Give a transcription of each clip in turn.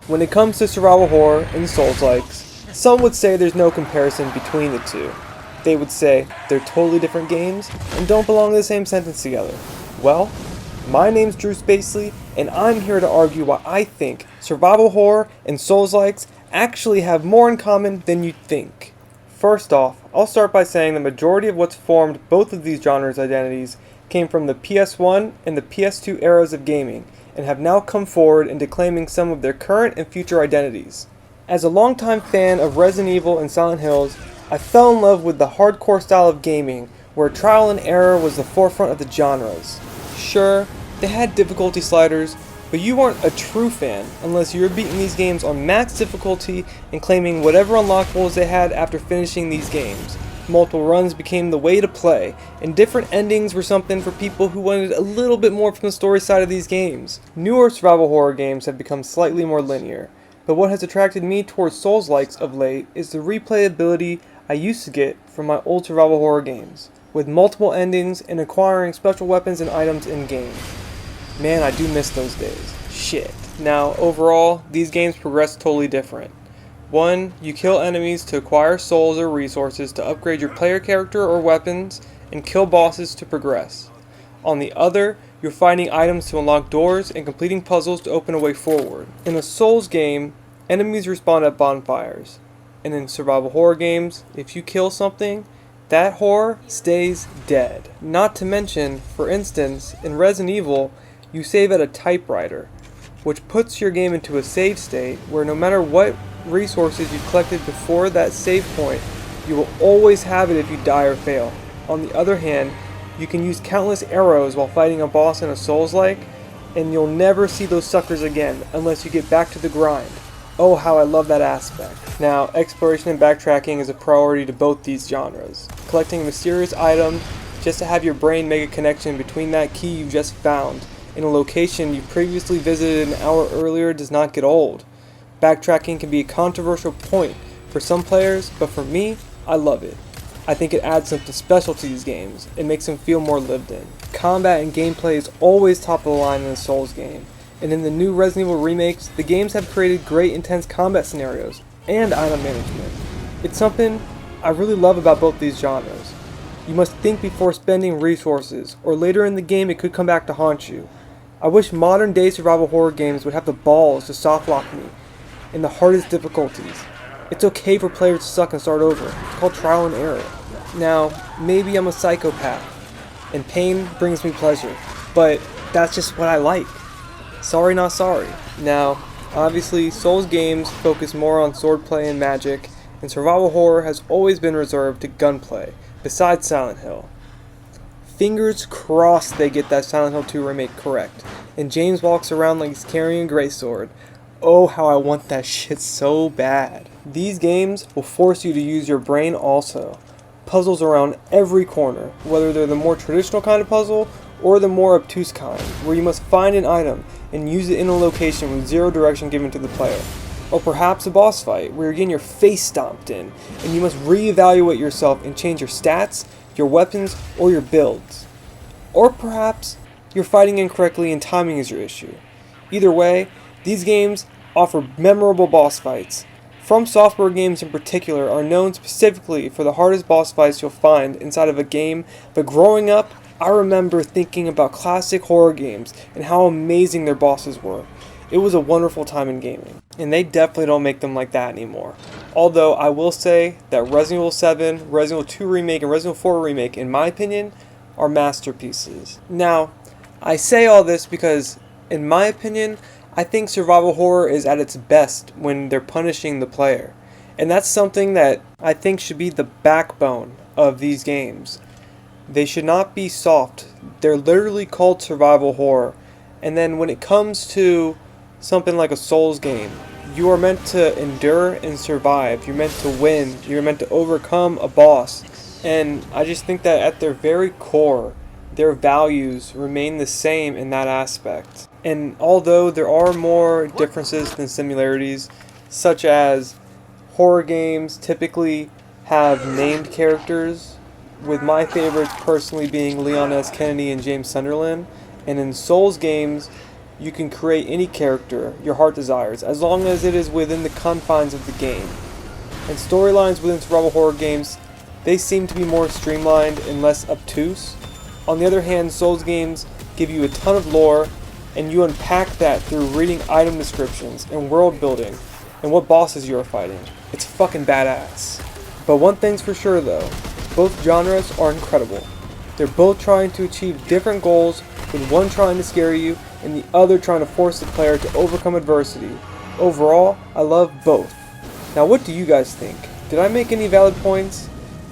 When it comes to survival horror and Souls-likes, some would say there's no comparison between the two. They would say they're totally different games and don't belong in the same sentence together. Well, my name's Drew Spacely, and I'm here to argue why I think survival horror and Souls-likes actually have more in common than you'd think. First off, I'll start by saying the majority of what's formed both of these genres' identities came from the PS1 and the PS2 eras of gaming, and have now come forward into claiming some of their current and future identities. As a longtime fan of Resident Evil and Silent Hills, I fell in love with the hardcore style of gaming, where trial and error was the forefront of the genres. Sure, they had difficulty sliders, but you weren't a true fan unless you were beating these games on max difficulty and claiming whatever unlockables they had after finishing these games. Multiple runs became the way to play, and different endings were something for people who wanted a little bit more from the story side of these games. Newer survival horror games have become slightly more linear, but what has attracted me towards Souls-likes of late is the replayability I used to get from my old survival horror games, with multiple endings and acquiring special weapons and items in-game. Man, I do miss those days. Shit. Now, overall, these games progress totally different. 1. You kill enemies to acquire souls or resources to upgrade your player character or weapons, and kill bosses to progress. On the other, you're finding items to unlock doors and completing puzzles to open a way forward. In a Souls game, enemies respawn at bonfires. And in survival horror games, if you kill something, that horror stays dead. Not to mention, for instance, in Resident Evil, you save at a typewriter, which puts your game into a save state where no matter what resources you've collected before that save point, you will always have it if you die or fail. On the other hand, you can use countless arrows while fighting a boss in a Souls-like, and you'll never see those suckers again unless you get back to the grind. Oh, how I love that aspect. Now, exploration and backtracking is a priority to both these genres. Collecting mysterious items just to have your brain make a connection between that key you just found in a location you previously visited an hour earlier does not get old. Backtracking can be a controversial point for some players, but for me, I love it. I think it adds something special to these games and makes them feel more lived in. Combat and gameplay is always top of the line in a Souls game, and in the new Resident Evil remakes, the games have created great intense combat scenarios and item management. It's something I really love about both these genres. You must think before spending resources, or later in the game it could come back to haunt you. I wish modern day survival horror games would have the balls to softlock me in the hardest difficulties. It's okay for players to suck and start over. It's called trial and error. Now, maybe I'm a psychopath, and pain brings me pleasure, but that's just what I like. Sorry, not sorry. Now, obviously, Souls games focus more on swordplay and magic, and survival horror has always been reserved to gunplay, besides Silent Hill. Fingers crossed they get that Silent Hill 2 remake correct, and James walks around like he's carrying a greatsword. Oh, how I want that shit so bad. These games will force you to use your brain also. Puzzles around every corner, whether they're the more traditional kind of puzzle or the more obtuse kind, where you must find an item and use it in a location with zero direction given to the player. Or perhaps a boss fight, where you're getting your face stomped in, and you must reevaluate yourself and change your stats, your weapons, or your builds. Or perhaps you're fighting incorrectly and timing is your issue. Either way, these games offer memorable boss fights. From Software games in particular are known specifically for the hardest boss fights you'll find inside of a game, but growing up, I remember thinking about classic horror games and how amazing their bosses were. It was a wonderful time in gaming, and they definitely don't make them like that anymore. Although I will say that Resident Evil 7, Resident Evil 2 Remake, and Resident Evil 4 Remake, in my opinion, are masterpieces. Now, I say all this because, in my opinion, I think survival horror is at its best when they're punishing the player. And that's something that I think should be the backbone of these games. They should not be soft. They're literally called survival horror. And then when it comes to something like a Souls game, you are meant to endure and survive. You're meant to win. You're meant to overcome a boss. And I just think that at their very core, their values remain the same in that aspect. And although there are more differences than similarities, such as horror games typically have named characters, with my favorites personally being Leon S. Kennedy and James Sunderland, and in Souls games, you can create any character your heart desires, as long as it is within the confines of the game. And storylines within survival horror games, they seem to be more streamlined and less obtuse. On the other hand, Souls games give you a ton of lore, and you unpack that through reading item descriptions and world building and what bosses you are fighting. It's fucking badass. But one thing's for sure though, both genres are incredible. They're both trying to achieve different goals, with one trying to scare you and the other trying to force the player to overcome adversity. Overall, I love both. Now what do you guys think? Did I make any valid points?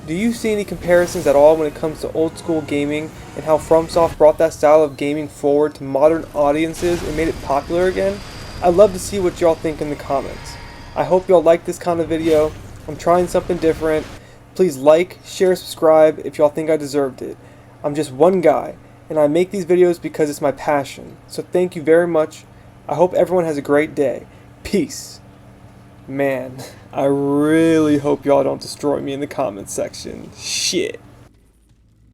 Do you see any comparisons at all when it comes to old school gaming and how FromSoft brought that style of gaming forward to modern audiences and made it popular again? I'd love to see what y'all think in the comments. I hope y'all like this kind of video. I'm trying something different. Please like, share, subscribe if y'all think I deserved it. I'm just one guy, and I make these videos because it's my passion. So thank you very much. I hope everyone has a great day. Peace. Man, I really hope y'all don't destroy me in the comments section. Shit.